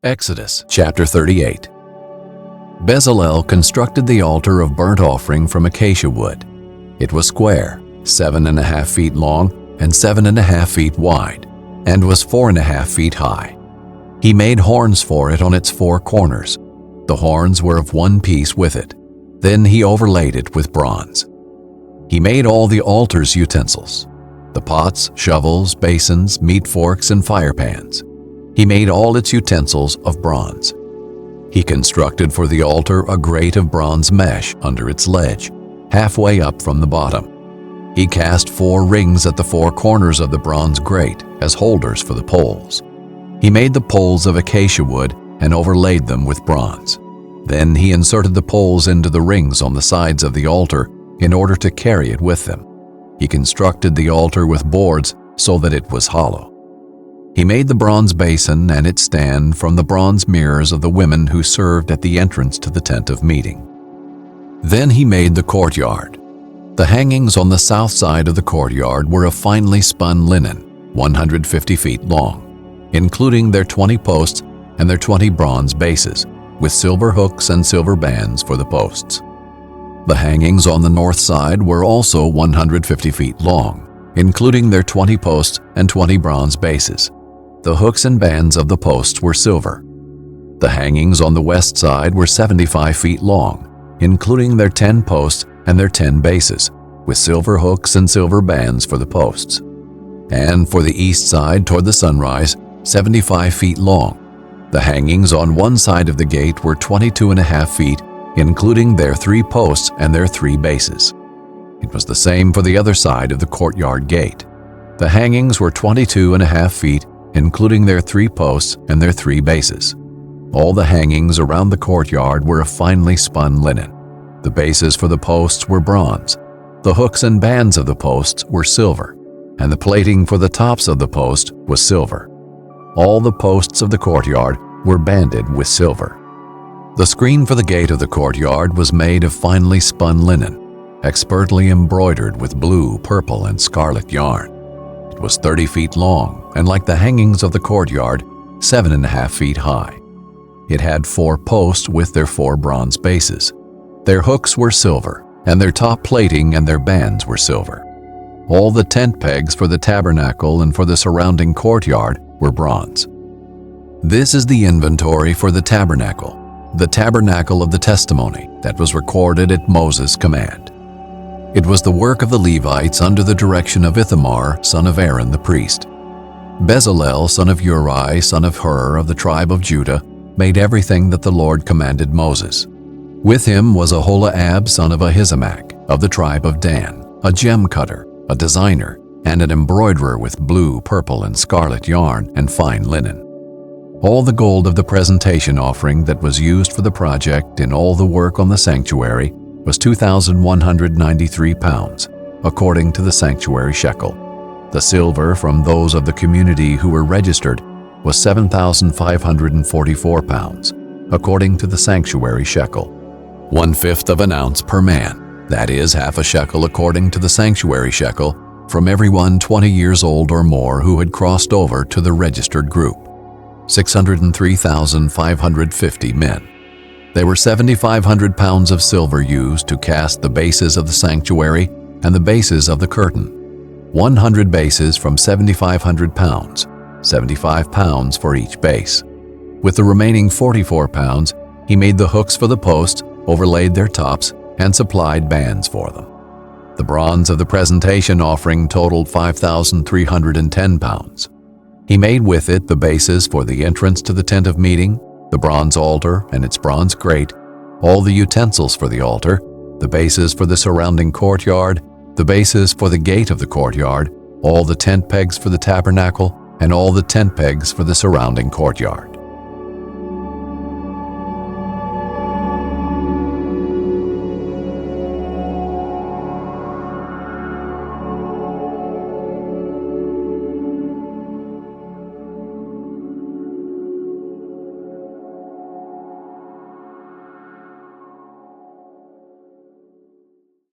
Exodus chapter 38. Bezalel constructed the altar of burnt offering from acacia wood. It was square, 7.5 feet long and 7.5 feet wide, and was 4.5 feet high. He made horns for it on its 4 corners. The horns were of one piece with it. Then he overlaid it with bronze. He made all the altar's utensils, the pots, shovels, basins, meat forks, and fire pans. He made all its utensils of bronze. He constructed for the altar a grate of bronze mesh under its ledge, halfway up from the bottom. He cast 4 rings at the 4 corners of the bronze grate as holders for the poles. He made the poles of acacia wood and overlaid them with bronze. Then he inserted the poles into the rings on the sides of the altar in order to carry it with them. He constructed the altar with boards so that it was hollow. He made the bronze basin and its stand from the bronze mirrors of the women who served at the entrance to the tent of meeting. Then he made the courtyard. The hangings on the south side of the courtyard were of finely spun linen, 150 feet long, including their 20 posts and their 20 bronze bases, with silver hooks and silver bands for the posts. The hangings on the north side were also 150 feet long, including their 20 posts and 20 bronze bases. The hooks and bands of the posts were silver. The hangings on the west side were 75 feet long, including their 10 posts and their 10 bases, with silver hooks and silver bands for the posts. And for the east side toward the sunrise, 75 feet long. The hangings on one side of the gate were 22.5 feet, including their 3 posts and their 3 bases. It was the same for the other side of the courtyard gate. The hangings were 22.5 feet, including their 3 posts and their 3 bases. All the hangings around the courtyard were of finely spun linen. The bases for the posts were bronze. The hooks and bands of the posts were silver, and the plating for the tops of the post was silver. All the posts of the courtyard were banded with silver. The screen for the gate of the courtyard was made of finely spun linen, expertly embroidered with blue, purple, and scarlet yarn. It was 30 feet long, and like the hangings of the courtyard, 7.5 feet high. It had 4 posts with their 4 bronze bases. Their hooks were silver, and their top plating and their bands were silver. All the tent pegs for the tabernacle and for the surrounding courtyard were bronze. This is the inventory for the tabernacle of the testimony that was recorded at Moses' command. It was the work of the Levites under the direction of Ithamar, son of Aaron the priest. Bezalel, son of Uri, son of Hur, of the tribe of Judah, made everything that the Lord commanded Moses. With him was Aholiab, son of Ahisamach, of the tribe of Dan, a gem cutter, a designer, and an embroiderer with blue, purple, and scarlet yarn and fine linen. All the gold of the presentation offering that was used for the project in all the work on the sanctuary was 2,193 pounds, according to the sanctuary shekel. The silver from those of the community who were registered was 7,544 pounds, according to the sanctuary shekel. 1/5 of an ounce per man, that is, half a shekel according to the sanctuary shekel, from everyone 20 years old or more who had crossed over to the registered group. 603,550 men. There were 7,500 pounds of silver used to cast the bases of the sanctuary and the bases of the curtain. 100 bases from 7,500 pounds, 75 pounds for each base. With the remaining 44 pounds, he made the hooks for the posts, overlaid their tops, and supplied bands for them. The bronze of the presentation offering totaled 5,310 pounds. He made with it the bases for the entrance to the tent of meeting, the bronze altar and its bronze grate, all the utensils for the altar, the bases for the surrounding courtyard, the bases for the gate of the courtyard, all the tent pegs for the tabernacle, and all the tent pegs for the surrounding courtyard.